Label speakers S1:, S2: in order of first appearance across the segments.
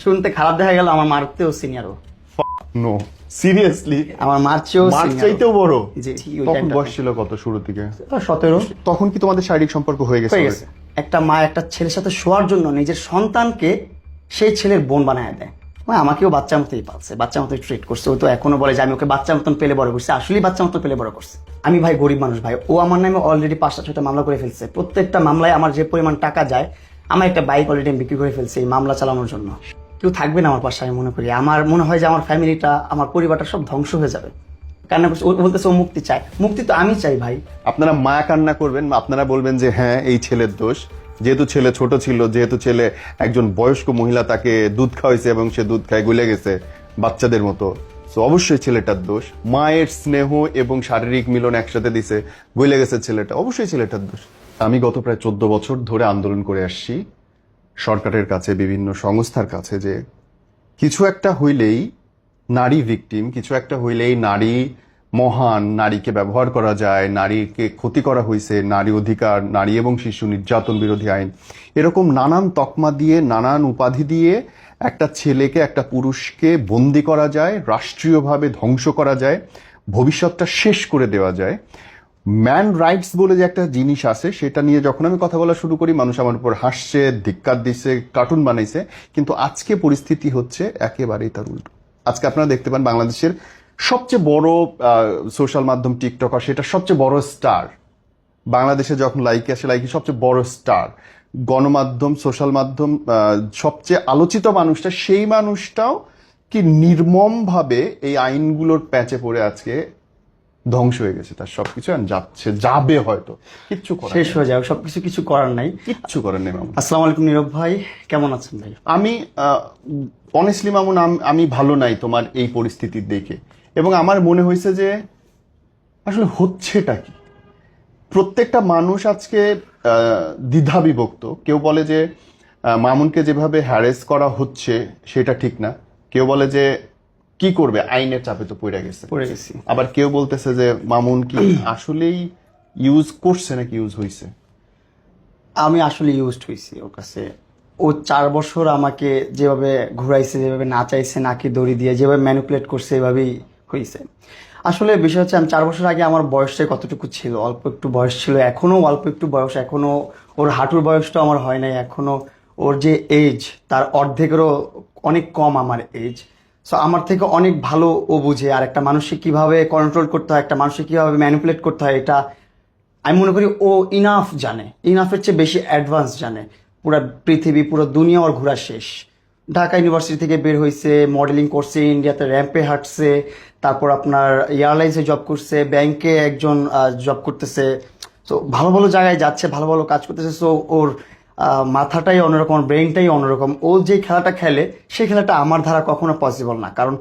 S1: শুনতে খারাপ দেখা গেল, আমার মারতেও সিনিয়রও।
S2: No seriously?
S1: আমার মার চেয়েও
S2: মার
S1: senior ও।
S2: চাইতেও বড়?
S1: জি, ওই
S2: তখন
S1: টাইমটাতে।
S2: বয়স ছিল কত শুরু থেকে?
S1: 17
S2: তখন কি তোমাদের শারীরিক সম্পর্ক হয়ে গেছে?
S1: হয়ে গেছে। একটা মা একটা ছেলের সাথে শোয়ার জন্য নিজের সন্তানকে সেই ছেলের বোন বানায় দেয়। মানে আমাকেও বাচ্চার মতোই পালছে, বাচ্চার মতোই ট্রিট করছে। ও তো এখনো বলে যে আমি ওকে বাচ্চার মতন পেলে বড় করছি, আসলেই বাচ্চার মতো পেলে বড় করছে। আমি ভাই গরিব মানুষ ভাই, ও আমার নামে অলরেডি 5টা-6টা মামলা করে ফেলছে। প্রত্যেকটা মামলায় আমার যে পরিমাণ টাকা যায়, আমার একটা বাইক অলরেডি আমি বিক্রি করে ফেলছি এই মামলা চালানোর জন্য। কেউ থাকবে না আমার পাশে, আমি মনে করি। আমার মনে হয় যে আমার ফ্যামিলিটা, আমার পরিবারটা সব ধ্বংস হয়ে যাবে। কান্না করছে, ও বলতেছে ও মুক্তি চায়। মুক্তি তো আমি চাই ভাই।
S2: আপনারা মায়া কান্না করবেন, আপনারা বলবেন যে হ্যাঁ এই ছেলের দোষ, যেহেতু ছেলে ছোট ছিল, যেহেতু ছেলে একজন বয়স্ক মহিলা তাকে দুধ খাওয়াইছে এবং সে দুধ খায় গলে গেছে বাচ্চাদের মতো, তো অবশ্যই ছেলেটার দোষ। মায়ের স্নেহ এবং শারীরিক মিলন একসাথে দিছে, গলে গেছে ছেলেটা, অবশ্যই ছেলেটার দোষ। আমি গত প্রায় 14 বছর ধরে আন্দোলন করে আসছি সরকারের কাছে, বিভিন্ন সংস্থার কাছে, যে কিছু একটা হইলেই নারী ভিকটিম, কিছু একটা হইলেই নারী মহান, নারীকে ব্যবহার করা যায়, নারীকে ক্ষতি করা হয়েছে, নারী অধিকার, নারী এবং শিশু নির্যাতন বিরোধী আইন, এরকম নানান তকমা দিয়ে, নানান উপাধি দিয়ে একটা ছেলেকে, একটা পুরুষকে বন্দি করা যায়, রাষ্ট্রীয়ভাবে ধ্বংস করা যায়, ভবিষ্যৎটা শেষ করে দেওয়া যায়। ম্যান রাইটস বলে যে একটা জিনিস আছে, সেটা নিয়ে যখন আমি কথা বলা শুরু করি, মানুষ আমার উপর হাসছে, ধিক্কার দিচ্ছে, কার্টুন বানাইছে। কিন্তু আজকে পরিস্থিতি হচ্ছে একেবারেই তার উল্টো। আজকে আপনারা দেখতে পান বাংলাদেশের সবচেয়ে বড় সোশ্যাল মাধ্যম টিকটকার, সেটা সবচেয়ে বড় স্টার বাংলাদেশে। যখন লাইকি আসে, লাইকি সবচেয়ে বড় স্টার। গণমাধ্যম, সোশ্যাল মাধ্যম, সবচেয়ে আলোচিত মানুষটা, সেই মানুষটাও কি নির্মমভাবে এই আইনগুলোর প্যাচে পড়ে আজকে ধ্বংস হয়ে গেছে। তার সবকিছু যাচ্ছে, যাবে, হয়তো কিচ্ছু করার
S1: শেষ
S2: নেই।
S1: হয়ে যায়, সবকিছু কিছু করার নাই।
S2: কিচ্ছু করার নেই মামুন।
S1: আসসালামু আলাইকুম নীরব ভাই, কেমন আছেন ভাই?
S2: আমি অনেস্টলি মামুন, আমি ভালো নাই তোমার এই পরিস্থিতি দেখে, এবং আমার মনে হয়েছে যে আসলে হচ্ছেটা কি। প্রত্যেকটা মানুষ আজকে দ্বিধা বিভক্ত। কেউ বলে যে মামুনকে যেভাবে হ্যারেস করা হচ্ছে সেটা ঠিক না, কেউ বলে যে কি করবে, আইনের চাপে তো পড়ে গেছে।
S1: পড়ে গেছি।
S2: আবার কেউ বলতেছে যে মামুন কি আসলেই ইউজ করছে নাকি ইউজ হয়েছে।
S1: আমি আসলে ইউজড হয়েছি ওর কাছে। ও 4 বছর আমাকে যেভাবে ঘুরাইছে, যেভাবে নাচাইছে, নাকি দড়ি দিয়ে যেভাবে ম্যানিপুলেট করছে, এভাবেই হয়েছে। আসলে বিষয় হচ্ছে, আমি 4 বছর আগে আমার বয়সটা কতটুকু ছিল, অল্প একটু বয়স ছিল, এখনো অল্প একটু বয়স, এখনো ওর হাঁটুর বয়সটা আমার হয় নাই, এখনো ওর যে এজ তার অর্ধেকেরও অনেক কম আমার এজ। সো আমার থেকে অনেক ভালো ও বুঝে, আর একটা মানুষকে কিভাবে কন্ট্রোল করতে হয়, একটা মানুষকে কিভাবে ম্যানিপুলেট করতে হয়, এটা আমি মনে করি ও ইনাফ জানে, ইনাফের চেয়ে বেশি অ্যাডভান্স জানে। পুরো পৃথিবী, পুরো দুনিয়া ওর ঘোরা শেষ। ঢাকা ইউনিভার্সিটি থেকে বের হয়েছে, মডেলিং করছে, ইন্ডিয়াতে র্যাম্পে হাঁটছে, তারপর আপনার এয়ারলাইন্সে জব করছে, ব্যাংকে একজন জব করতেছে। তো ভালো ভালো জায়গায় যাচ্ছে, ভালো ভালো কাজ করতেছে। সো ওর মাথাটাই অন্যরকম, ব্রেনটাই অন্যরকম। ও যে খেলাটা খেলে, সেই খেলাটা আমার দ্বারা কখনো পসিবল না। কারণ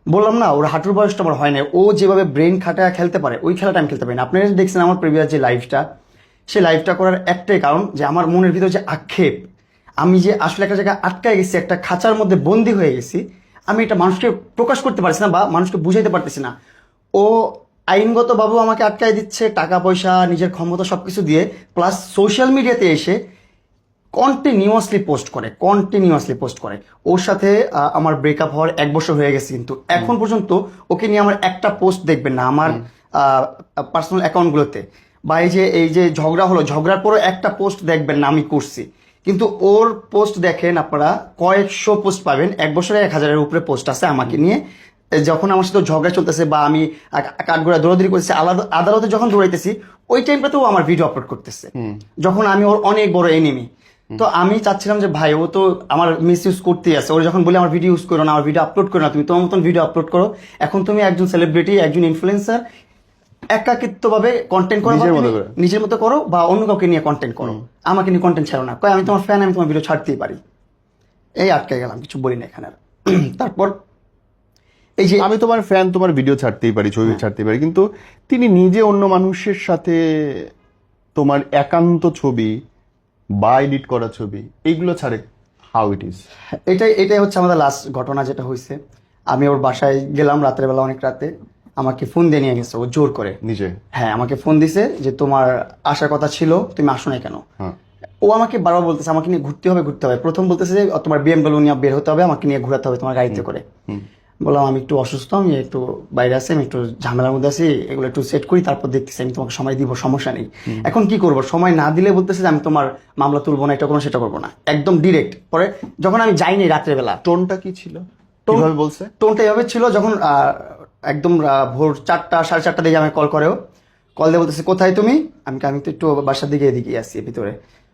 S1: বললাম না, ওর হাঁটুর বয়সটা আমার হয় না। ও যেভাবে ব্রেন খাটায় খেলতে পারে, ওই খেলাটা আমি খেলতে পারি না। আপনারা দেখছেন আমার প্রিভিয়াস যে লাইফটা, সেই লাইফটা করার একটাই কারণ যে আমার মনের ভিতরে যে আক্ষেপ, আমি যে আসলে একটা জায়গায় আটকায় গেছি, একটা খাঁচার মধ্যে বন্দি হয়ে গেছি, আমি এটা মানুষকে প্রকাশ করতে পারছি না বা মানুষকে বুঝাইতে পারতেছি না। ও আইনগতভাবেও আমাকে আটকায় দিচ্ছে, টাকা পয়সা, নিজের ক্ষমতা সবকিছু দিয়ে, প্লাস সোশ্যাল মিডিয়াতে এসে কন্টিনিউয়াসলি পোস্ট করে। ওর সাথে আমার ব্রেকআপ হওয়ার 1 বছর হয়ে গেছে, কিন্তু এখন পর্যন্ত ওকে নিয়ে আমার একটা পোস্ট দেখবেন না আমার পার্সোনাল অ্যাকাউন্টগুলোতে, বা এই যে ঝগড়া হলো, ঝগড়ার পরও একটা পোস্ট দেখবেন না আমি করছি। কিন্তু ওর পোস্ট দেখেন আপনারা, কয়েকশো পোস্ট পাবেন, 1 বছরে 1000-এর উপরে পোস্ট আছে আমাকে নিয়ে। যখন আমার সাথে ঝগড়া চলতেছে বা আমি কাঠগড়া দৌড়াদৌড়ি করতেছি, আদালতে যখন দৌড়াইতেছি, ওই টাইমটাতেও আমার ভিডিও আপলোড করতেছে, যখন আমি ওর অনেক বড় এনিমি। তো আমি চাচ্ছিলাম যে ভাই, ও তো আমার মিস ইউজ করতেই আছে। ওর যখন বলে আমার ভিডিও ইউজ করো না, আমার ভিডিও আপলোড করো না, তুমি তোমার মতন ভিডিও আপলোড করো, এখন তুমি একজন সেলিব্রিটি, একজন ইনফ্লুয়েন্সার, একাকিত্বভাবে কন্টেন্ট করো, নিজের মতো করো, বা অন্য কাউকে নিয়ে কন্টেন্ট করো, আমাকে নিয়ে কন্টেন্ট ছাড়ো না। কয় আমি তোমার ফ্যান, আমি তোমার ভিডিও ছাড়তেই পারি। এই আটকে গেলাম, কিছু বলি না এখানে আর। তারপর এই যে
S2: আমি তোমার ফ্যান, তোমার ভিডিও ছাড়তেই পারি, ছবি ছাড়তেই পারি, কিন্তু তিনি নিজে অন্য মানুষের সাথে তোমার একান্ত ছবি বা এডিট করা ছবি এইগুলো ছাড়ে, হাউ ইট ইজ?
S1: এটাই হচ্ছে আমাদের লাস্ট ঘটনা যেটা হয়েছে। আমি ওর বাসায় গেলাম রাতের বেলা, অনেক রাতে। আমাকে ফোন দিয়ে নিয়ে গেছে ও জোর করে।
S2: নিজে?
S1: হ্যাঁ, আমাকে ফোন দিছে যে তোমার আসার কথা ছিল, তুমি আসো না কেন? ও আমাকে বারবার বলতেছে আমাকে নিয়ে ঘুরতে হবে ঘুরতে হবে। প্রথম বলতেছে যে তোমার BMW নিয়ে বের হতে হবে, আমাকে নিয়ে ঘোরাতে হবে তোমার গাড়িতে করে। বললাম আমি একটু অসুস্থ, আমি একটু বাইরে আছি, আমি একটু ঝামেলার মধ্যে আছি, এগুলো একটু সেট করি, তারপর দেখতেছি, আমি তোমাকে সময় দিব, সমস্যা নেই। এখন কি করবো, সময় না দিলে বলতেছে যে আমি তোমার মামলা তুলবো না, এটা করবো সেটা করবো না, একদম ডিরেক্ট। পরে যখন আমি যাইনি রাত্রেবেলা,
S2: টোনটা কি ছিল, কিভাবে বলছে?
S1: টোনটা এভাবে ছিল, যখন একদম ভোর 4টা 4:30 দিকে আমি কল করেও, কল দিয়ে বলতেছে কোথায় তুমি? আমি তো একটু বাসার দিকে এদিকে আসছি ভিতরে।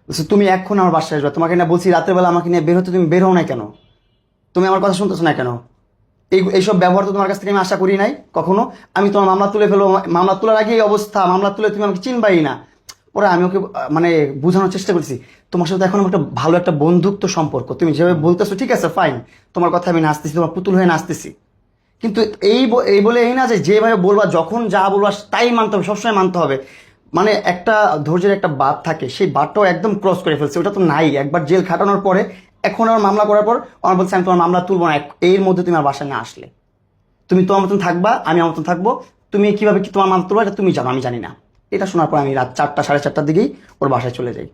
S1: বলছে তুমি এখন আমার বাসায় আসবে, তোমাকে না বলছি রাত্রেবেলা আমাকে নিয়ে বের হতে, তুমি বের হও না কেন? তুমি আমার কথা শুনতেছো না কেন? এইসব ব্যবহার তো তোমার কাছ থেকে আমি আশা করি নাই কখনো। আমি তোমার মামলা তুলে ফেলবো, মামলা তোলার আগে এই অবস্থা, মামলা তুলে তুমি আমাকে চিনবাই না। পরে আমি ওকে মানে বোঝানোর চেষ্টা করছি তোমার সাথে এখন একটা ভালো একটা বন্ধুত্ব সম্পর্ক, তুমি যেভাবে বলতেছো ঠিক আছে ফাইন, তোমার কথা আমি নাচতেছি, তোমার পুতুল হয়ে নাচতেছি, কিন্তু এই বলে এই না যে যেভাবে বলবা, যখন যা বলবা তাই মানতে হবে, সবসময় মানতে হবে। মানে একটা ধৈর্যের একটা বাঁধ থাকে, সেই বাঁধটাও একদম ক্রস করে ফেলছে, ওটা তো নাই। একবার জেল খাটানোর পরে, এখন আমার মামলা করার পর আমার বলছে আমি তোমার মামলা তুলবো না, এর মধ্যে তুমি আমার বাসায় না আসলে, তুমি তোমার মতন থাকবা, আমি আমার মতন থাকবো, তুমি কিভাবে কি তোমার মামলা তুলবা এটা তুমি জানো, আমি জানি না। এটা শোনার পর আমি রাত 4টা 4:30 দিকেই ওর বাসায় চলে যাই।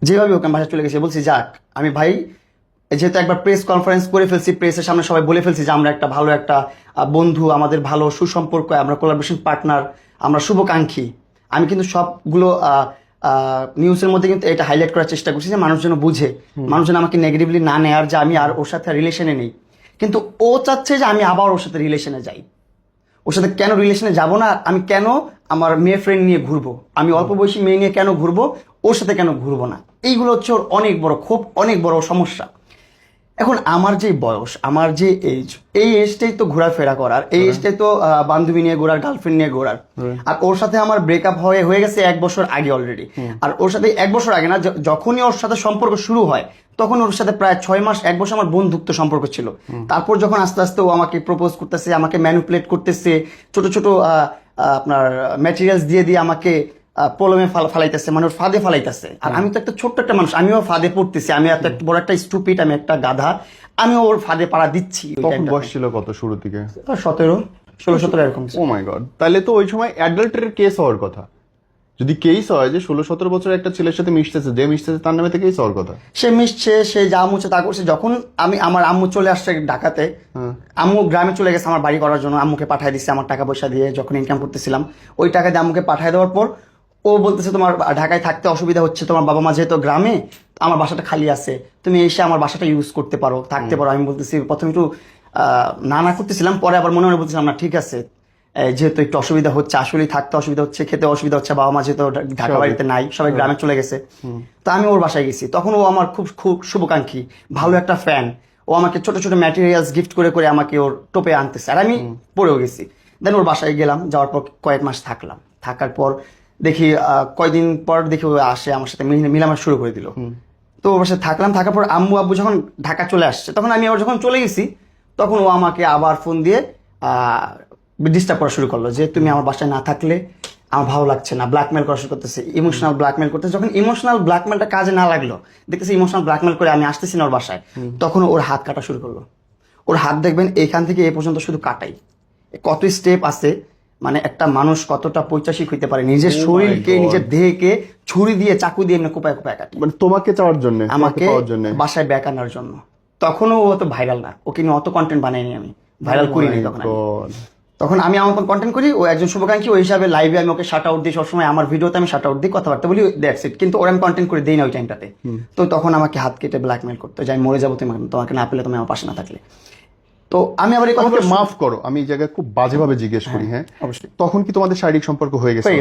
S1: যেভাবে ওকে বাসায় চলে গেছে, বলছি যাক আমি ভাই, যেহেতু একবার প্রেস কনফারেন্স করে ফেলছি, প্রেসের সামনে সবাই বলে ফেলছি যে আমরা একটা ভালো একটা বন্ধু, আমাদের ভালো সুসম্পর্ক, আমরা কোলাবোরেশন পার্টনার, আমরা শুভাকাঙ্ক্ষী। আমি কিন্তু সবগুলো নিউজের মধ্যে কিন্তু এটা হাইলাইট করার চেষ্টা করছি যে মানুষ যেন বুঝে, মানুষ যেন আমাকে নেগেটিভলি না নেয়ার, যে আমি আর ওর সাথে রিলেশনে নেই। কিন্তু ও চাচ্ছে যে আমি আবার ওর সাথে রিলেশনে যাই। ওর সাথে কেন রিলেশনে যাব না, আমি কেন আমার মেয়ে ফ্রেন্ড নিয়ে ঘুরবো, আমি অল্প বয়সী মেয়ে নিয়ে কেন ঘুরবো, ওর সাথে কেন ঘুরবো না, এইগুলো হচ্ছে ওর অনেক বড় ক্ষোভ, অনেক বড় সমস্যা। এখন আমার যে বয়স, আমার যে এজ, এই এজটাই তো ঘোরাফেরা করার, এই এজটাই তো বান্ধবী নিয়ে ঘোরার, গার্লফ্রেন্ড নিয়ে ঘোরার। আর ওর সাথে আমার ব্রেকআপ হয়ে গেছে 1 বছর আগে অলরেডি। আর ওর সাথে 1 বছর আগে না, যখনই ওর সাথে সম্পর্ক শুরু হয় তখন ওর সাথে প্রায় 6 মাস 1 বছর আমার বন্ধুত্ব সম্পর্ক ছিল। তারপর যখন আস্তে আস্তে ও আমাকে প্রপোজ করতেছে, আমাকে ম্যানিপুলেট করতেছে, ছোট ছোট আপনার ম্যাটেরিয়ালস দিয়ে দিয়ে আমাকে প্রবলেমে ফালাইতেছে, মানে ওর ফাঁদে ফালাইতেছে। আর আমি তো একটা ছোট্ট একটা মানুষ, আমিও ফাঁদে পড়তেছি, আমি এত একটা বড় একটা স্টুপিড, আমি একটা গাধা, আমিও ওর ফাঁদে পাড়া দিচ্ছি।
S2: তখন বয়স ছিল কত শুরু থেকে?
S1: 17, 16, 17 এরকম।
S2: ও মাই গড, তাহলে তো ওই সময় অ্যাডাল্টারের কেস হওয়ার কথা। যদি কেস হয় যে 16-17 বছরের একটা ছেলের সাথে মিশতেছে, যে মিশতেছে তার নামে তো কেস হওয়ার কথা।
S1: সে মিশছে, সে যা মুছে তা করছে। যখন আমার আম্মু চলে আসছে ঢাকাতে, আম্মু গ্রামে চলে গেছে আমার বাড়ি করার জন্য, আম্মুকে পাঠিয়ে দিচ্ছে আমার টাকা পয়সা দিয়ে, যখন ইনকাম করতেছিলাম ওই টাকা দিয়ে আম্মুকে পাঠিয়ে দেওয়ার পর ও বলতেছে তোমার ঢাকায় থাকতে অসুবিধা হচ্ছে, তোমার বাবা মা যেহেতু গ্রামে, আমার বাসাটা খালি আছে, তুমি এসে আমার বাসাটা ইউজ করতে পারো, থাকতে পারো। আমি বলতেছি প্রথমে একটু না করতেছিলাম, পরে আবার মনে মনে বলতেছিলাম না ঠিক আছে, যেহেতু একটু অসুবিধা হচ্ছে, আসলেই থাকতে অসুবিধা হচ্ছে, খেতে অসুবিধা হচ্ছে, বাবা মা যেহেতু ঢাকা বাড়িতে নাই, সবাই গ্রামে চলে গেছে। তো আমি ওর বাসায় গেছি, তখন ও আমার খুব খুব শুভাকাঙ্ক্ষী, ভালো একটা ফ্যান। ও আমাকে ছোট ছোট ম্যাটেরিয়ালস গিফট করে করে আমাকে ওর টোপে আনতেছে, আর আমি পড়েও গেছি। দেন ওর বাসায় গেলাম, যাওয়ার পর কয়েক মাস থাকলাম, থাকার পর দেখি কয়দিন পর দেখি ও আসে আমার সাথে মিলামেশা শুরু করে দিল। তো ওর বাসায় থাকলাম, থাকার পর আম্মু আব্বু যখন ঢাকা চলে আসছে, তখন আমি আবার যখন চলে গেছি, তখন ও আমাকে আবার ফোন দিয়ে ডিস্টার্ব করা শুরু করলো যে তুমি আমার বাসায় না থাকলে আমার ভালো লাগছে না, ব্ল্যাকমেল করা শুরু করতেছে, ইমোশনাল ব্ল্যাকমেল করতেছে। যখন ইমোশনাল ব্ল্যাকমেলটা কাজে না লাগলো, দেখতেছি ইমোশনাল ব্ল্যাকমেল করে আমি আসতেছি না ওর বাসায়, তখন ওর হাত কাটা শুরু করলো। ওর হাত দেখবেন এখান থেকে এ পর্যন্ত শুধু কাটাই। কত স্টেপ আছে, মানে একটা মানুষ কতটা পৈশাচিক হইতে পারে, নিজের শরীরকে নিজের দেহকে ছুরি দিয়ে চাকু দিয়ে এমনি কোপায় কোপায় কাটে,
S2: মানে তোমাকে চাওয়ার জন্য,
S1: আমাকে বাসায় ব্যাক আনার জন্য। তখনও ও তো ভাইরাল না, ওকে নিয়ে অত কন্টেন্ট বানাইনি, আমি ভাইরাল করিনি তখন আমি আমার মতন কন্টেন্ট করি, ও একজন শুভাকাঙ্ক্ষী, ওই হিসাবে লাইভে আমি ওকে শাট আউট দিই, সবসময় আমার ভিডিওতে আমি শাট আউট দিই, কথাবার্তা বলি, দ্যাটস ইট। কিন্তু ওর আমি কন্টেন্ট করে দিই না ওই টাইমটাতে। তো তখন আমাকে হাত কেটে ব্ল্যাকমেল করতো যে আমি মরে যাবো তোমাকে না পেলে, তুমি আমার পাশে না থাকলে। তো আমি আবার এই কথাকে
S2: মাফ করো, আমি এই জায়গায় খুব বাজেভাবে জিজ্ঞেস করি। হ্যাঁ অবশ্যই, তখন কি তোমাদের শারীরিক সম্পর্ক হয়ে গেছে?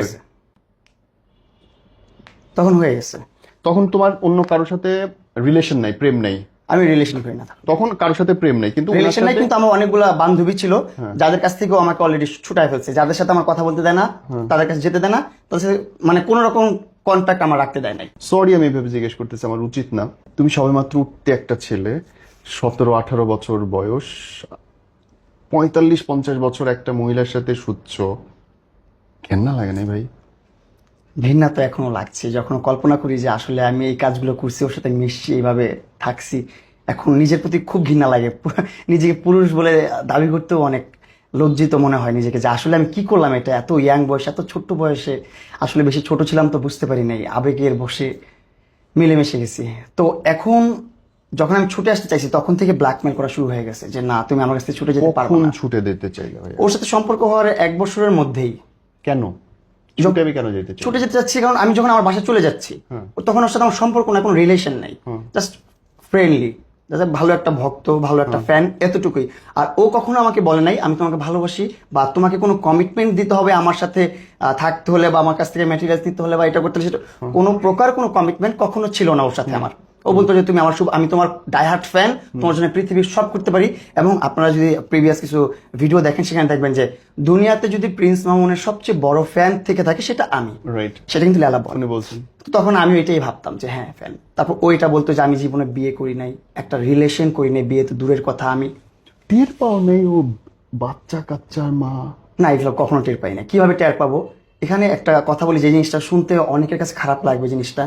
S1: তখন হয়ে গেছে।
S2: তখন তোমার অন্য কারোর সাথে রিলেশন নাই, প্রেম নাই?
S1: আমি রিলেশন করি না
S2: তখন, কারোর সাথে প্রেম নাই, কিন্তু
S1: রিলেশন নাই, কিন্তু আমার অনেকগুলো বান্ধবী ছিল যাদের কাছ থেকেও আমাকে অলরেডি ছুটায় ফেলছে, যাদের সাথে আমার কথা বলতে দেয় না, তাদের কাছে যেতে দেয় না, তাদের মানে কোন রকম কন্ট্যাক্ট আমার রাখতে দেয় নাই।
S2: সরি আমি এভাবে জিজ্ঞেস করতেছি, আমার উচিত না। তুমি সবেমাত্র উঠতে একটা ছেলে, 17-18 বছর বয়স, 45-50 বছর একটা মহিলার সাথে শুচ্ছ, ঘেন্না লাগে না ভাই?
S1: ঘৃণা তো এখনো লাগছে, যখন কল্পনা করি যে আসলে আমি এই কাজগুলো করছি, ওর সাথে মিশছি, এইভাবে থাকছি, এখন নিজের প্রতি খুব ঘৃণা লাগে। নিজেকে পুরুষ বলে দাবি করতেও অনেক লজ্জিত মনে হয় নিজেকে, যে আসলে আমি কি করলাম এটা, এত ইয়াং বয়সে, এত ছোট্ট বয়সে। আসলে বেশি ছোট ছিলাম তো বুঝতে পারি নাই, আবেগের বসে মিলেমিশে গেছি। তো এখন যখন আমি ছুটে আসতে চাইছি তখন থেকে ব্ল্যাকমেল করা শুরু হয়ে গেছে যে না তুমি আমার কাছ থেকে ছুটে যেতে পারবে
S2: কখন
S1: না।
S2: ছুটে দিতে চাইলে ভাইয়া?
S1: ওর সাথে সম্পর্ক হওয়ার 1 বছরের মধ্যেই
S2: কেন ছুটে আমি কেন যেতে চাই?
S1: ছুটে যেতে চাচ্ছি কারণ আমি যখন আমার বাসায় চলে যাচ্ছি তখন ওর সাথে আমার সম্পর্ক না, কোনো রিলেশন নাই, জাস্ট ফ্রেন্ডলি, যাতে ভালো একটা ভক্ত, ভালো একটা ফ্যান, এতটুকুই। আর ও কখনো আমাকে বলে নাই আমি তোমাকে ভালোবাসি বা তোমাকে কোনো কমিটমেন্ট দিতে হবে আমার সাথে থাকতে হলে বা আমার কাছ থেকে ম্যাটেরিয়ালস নিতে হলে বা এটা করতে হলে সেটা কোনো প্রকার কোনো কমিটমেন্ট কখনো ছিল না ওর সাথে আমার। ও বলতো যে তুমি আমার আমি তোমার ডাইহার্ট ফ্যান, তোমার জন্য পৃথিবীর সব করতে পারি। এবং আপনারা যদি প্রিভিয়াস কিছু ভিডিও দেখেন সেখানে দেখবেন যে দুনিয়াতে যদি প্রিন্স মামুনের সবচেয়ে বড় ফ্যান থেকে থাকে সেটা আমি,
S2: রাইট,
S1: সেটা কিন্তু লালা বল।
S2: আপনি বলছেন।
S1: তো তখন আমি এটাই ভাবতাম যে হ্যাঁ ফ্যান। তারপর ওইটা বলতো যে আমি জীবনে বিয়ে করি নাই, একটা রিলেশন করি নাই, বিয়ে তো দূরের কথা। আমি
S2: টের পাও নেই ও বাচ্চা কাচ্চার মা?
S1: না, এগুলো কখনো টের পাই না। কিভাবে টের পাবো? এখানে একটা কথা বলি, যে জিনিসটা শুনতে অনেকের কাছে খারাপ লাগবে জিনিসটা।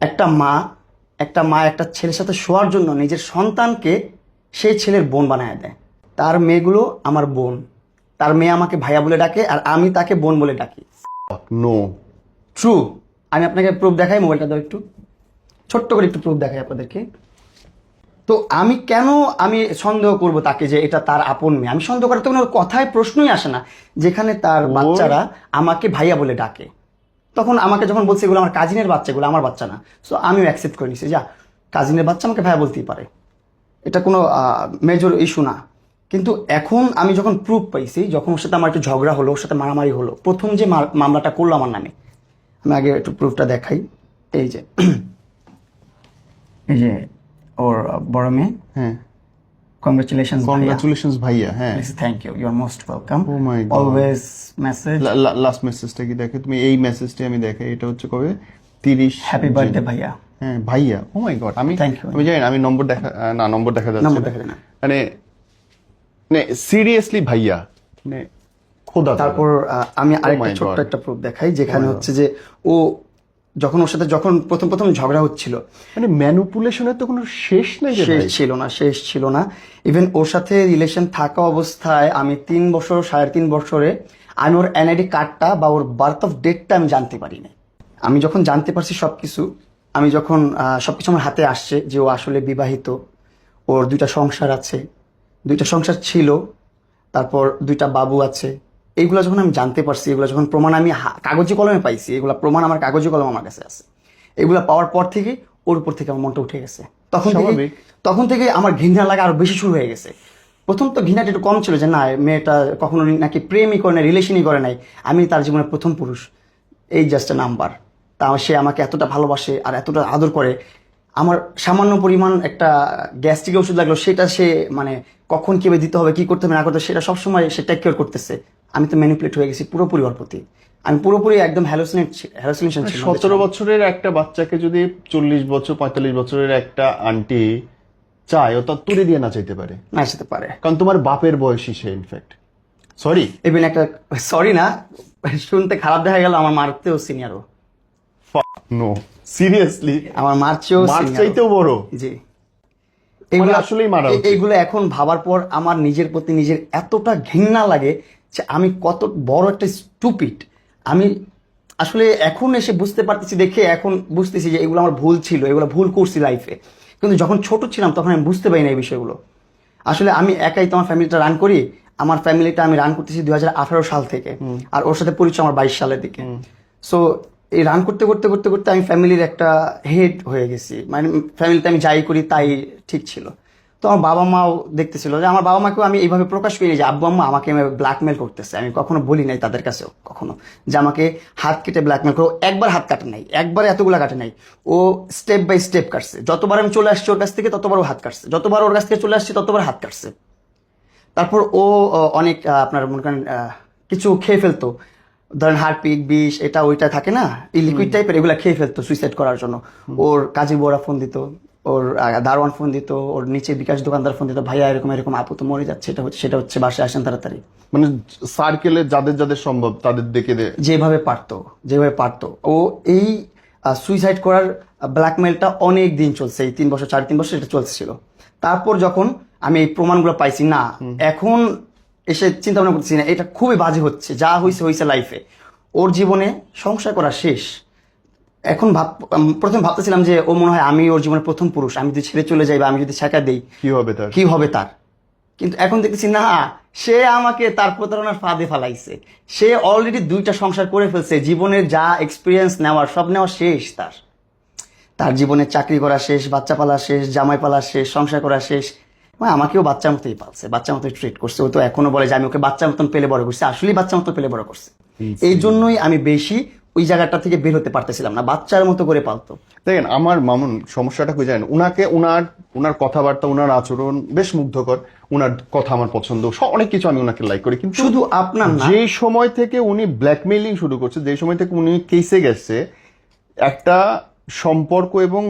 S1: একটা মা একটা ছেলের সাথে শোয়ার জন্য নিজের সন্তানকে সেই ছেলের বোন বানায় দেয়। তার মেয়েগুলো আমার বোন, তার মেয়ে আমাকে ভাইয়া বলে ডাকে আর আমি তাকে বোন বলে ডাকি।
S2: No,
S1: true. আমি আপনাকে প্রুফ দেখাই, মোবাইলটা দাও একটু, ছোট্ট করে একটু প্রুফ দেখাই আপনাদেরকে। তো আমি কেন আমি সন্দেহ করব তাকে যে এটা তার আপন মেয়ে? আমি সন্দেহ করার তো কোনো কথায় প্রশ্নই আসে না। যেখানে তার বাচ্চারা আমাকে ভাইয়া বলে ডাকে, তখন আমাকে যখন বলছে এগুলো আমার কাজিনের বাচ্চাগুলো আমার বাচ্চা না, সো আমিও অ্যাকসেপ্ট করে নিছি যা কাজিনের বাচ্চা আমাকে ভাইয়া বলতেই পারে, এটা কোনো মেজর ইস্যু না। কিন্তু এখন আমি যখন প্রুফ পাইছি, যখন ওর সাথে আমার একটু ঝগড়া হলো, ওর সাথে মারামারি হলো, প্রথম যে মামলাটা করলো আমার নামে, আমি আগে একটু প্রুফটা দেখাই। এই যে এই যে ওর বড় মেয়ে,
S2: হ্যাঁ,
S1: কংগ্রেচুলেশন,
S2: কংগ্রাচুলেশনস ভাইয়া। হ্যাঁ,
S1: thank you, you are most welcome,
S2: Oh my God.
S1: Always message,
S2: last মেসেজটা কি দেখে তুমি? এই মেসেজটা আমি দেখে, এটা হচ্ছে কবে? 30
S1: হ্যাপি বার্থডে ভাইয়া।
S2: হ্যাঁ ভাইয়া, ও মাই গড। আমি
S1: Thank you.
S2: আমি জানি না, আমি নম্বর দেখা না, নম্বর দেখা যাচ্ছে
S1: নম্বর
S2: না।
S1: দেখা যায় না।
S2: মানে সিরিয়াসলি ভাইয়া, মানে খোদা।
S1: তারপর আমি আরেকটা
S2: my
S1: ছোট্ট
S2: God.
S1: একটা প্রুফ দেখাই, যেখানে হচ্ছে যে ও যখন ওর সাথে যখন প্রথম ঝগড়া হচ্ছিল,
S2: মানে ম্যানুপুলেশনের তো কোনো শেষ নেই যে
S1: শেষ
S2: ভাই।
S1: ছিল না। ইভেন ওর সাথে রিলেশন থাকা অবস্থায় আমি 3 বছর 3.5 বছরে আমি ওর এনআইডি কার্ডটা বা ওর বার্থ অফ ডেটটা আমি জানতে পারি না। আমি যখন জানতে পারছি সবকিছু, আমি যখন সবকিছু আমার হাতে আসছে যে ও আসলে বিবাহিত, ওর 2টা সংসার আছে, 2টা সংসার ছিল, তারপর 2টা বাবু আছে, এইগুলো যখন আমি জানতে পারছি, এগুলো যখন প্রমাণ আমি কাগজে কলমে পাইছি, এগুলো প্রমাণ আমার কাগজে কলম আমার কাছে আছে, এগুলো পাওয়ার পর থেকে ওর উপর থেকে আমার মনটা উঠে গেছে।
S2: স্বাভাবিক।
S1: তখন থেকে আমার ঘৃণা লাগা আরো বেশি শুরু হয়ে গেছে। প্রথম তো ঘৃণাটা একটু কম ছিল যে না মেয়েটা কখনো নাকি প্রেমই করে নাই, রিলেশনই করে নাই, আমি তার জীবনের প্রথম পুরুষ, এই জাস্ট নাম্বার। তা সে আমাকে এতটা ভালোবাসে আর এতটা আদর করে, আমার সামান্য পরিমাণ একটা গ্যাস্ট্রিক ওষুধ লাগলো সেটা সে মানে কখন কিভাবে দিতে হবে, কি করতে হবে না করতে হবে, সেটা সবসময় সে টেক কেয়ার করতেছে। আমি তো ম্যানিপুলেট হয়ে গেছি পুরোপুরি ওর প্রতি, আমি পুরোপুরি একদম হ্যালোসিনেশন ছিল।
S2: 17 বছরের একটা বাচ্চাকে যদি 40 বছর 45 বছরের একটা আন্টি চায়, ও তো তুলে দিয়ে না চাইতে পারে,
S1: না আসতে পারে,
S2: কারণ তোমার বাপের বয়সী সে। ইনফ্যাক্ট সরি,
S1: ইভেন একটা সরি না, শুনতে খারাপ দেখা গেল, আমার মারতেও সিনিয়রও,
S2: নো সিরিয়াসলি,
S1: আমার মার চেয়েও
S2: মার
S1: senior ও।
S2: চাইতেও বড়।
S1: জি,
S2: মানে আসলেই মারা উচিত।
S1: এইগুলো এখন ভাবার পর আমার নিজের প্রতি নিজের এতটা ঘৃণা লাগে যে আমি কত বড় একটা স্টুপিড। আমি আসলে এখন এসে বুঝতে পারতেছি, দেখে এখন বুঝতেছি যে এগুলো আমার ভুল ছিল, এগুলো ভুল করছি লাইফে। কিন্তু যখন ছোট ছিলাম তখন আমি বুঝতে পারি না এই বিষয়গুলো। আসলে আমি একাই তো আমার ফ্যামিলিটা রান করি, আমার ফ্যামিলিটা আমি রান করতেছি 2018 সাল থেকে, আর ওর সাথে পরিচয় আমার 22 সালের দিকে। সো এই রান করতে করতে করতে করতে আমি ফ্যামিলির একটা হেড হয়ে গেছি, মানে ফ্যামিলিতে আমি যাই করি তাই ঠিক ছিল। তো আমার বাবা মাও দেখতেছিল যে আমার বাবা মাকেও আমি এইভাবে প্রকাশ করি যে আব্বু আম্মা আমাকে ব্ল্যাকমেল করতেছে। আমি কখনো বলি নাই তাদের কাছেও কখনো যে আমাকে হাত কেটে ব্ল্যাকমেল করো। একবার হাত কাটে নাই, একবার এতগুলো কাটে নাই, ও স্টেপ বাই স্টেপ কাটছে। যতবার আমি চলে আসছি ওর কাছ থেকে ততবার ও হাত কাটছে, যতবার ওর কাছ থেকে চলে আসছি ততবার হাত কাটছে। তারপর ও অনেক আপনার মনে করেন কিছু খেয়ে ফেলতো, ধরেন হারপিক বিষ এটা ওইটা থাকে না, এই লিকুইড টাইপের, এগুলা খেয়ে ফেলতো সুইসাইড করার জন্য। ওর কাজী বড়া ফোন দিত, ওর দারোয়ান ফোন দিত, ওর নিচে বিকাশ দোকানদার ফোন দিত, ভাইয়া এরকম এরকম আপু তো মরে যাচ্ছে, এটা হচ্ছে সেটা হচ্ছে, বাসায় আসেন তাড়াতাড়ি।
S2: মানে সার্কেলে যাদের যাদের সম্ভব তাদের দেখে
S1: যেভাবে পারতো ও এই সুইসাইড করার ব্ল্যাকমেলটা অনেক দিন চলছে, এই 3 বছর 3.5 বছর এটা চলছিল। তারপর যখন আমি এই প্রমাণগুলো পাইছি, না এখন এসে চিন্তা ভাবনা করতেছি না এটা খুবই বাজে হচ্ছে, যা হয়েছে লাইফে, ওর জীবনে সংসার করা শেষ। এখন প্রথম ভাবতেছিলাম যে ও মনে হয় আমি ওর জীবনের প্রথম পুরুষ, আমি যদি ছেড়ে চলে যাই বা আমি যদি ছেঁকা দেই
S2: কি হবে তার?
S1: কি হবে তার। কিন্তু এখন দেখতেছি না, সে আমাকে তার প্রতারণার ফাঁদে ফালাইছে। সে অলরেডি 2টা সংসার করে ফেলছে, জীবনের যা এক্সপিরিয়েন্স নেওয়ার সব নেওয়া শেষ। তার জীবনে চাকরি করা শেষ, বাচ্চা পালা শেষ, জামাই পালা শেষ, সংসার করা শেষ। মানে আমাকেও বাচ্চার মতোই পালছে, বাচ্চার মতোই ট্রিট করছে। ও তো এখনো বলে যে আমি ওকে বাচ্চার মতন পেলে বড় করছি, আসলেই বাচ্চার মতো পেলে বড় করছে। এই জন্যই আমি বেশি ওই জায়গাটা থেকে বের হতে পারতেছিলাম না, বাচ্চার মতো করে পালতো।
S2: দেখেন আমার মামুন সমস্যাটা কই জানেন, উনাকে উনার কথাবার্তা, উনার আচরণ বেশ মুগ্ধকর, উনার কথা আমার পছন্দ, অনেক কিছু আমি উনাকে লাইক করি। কিন্তু
S1: শুধু আপনার না,
S2: যে সময় থেকে উনি ব্ল্যাকমেইলিং শুরু করছে, যে সময় থেকে উনি কেসে গেছে, একটা সম্পর্ক এবং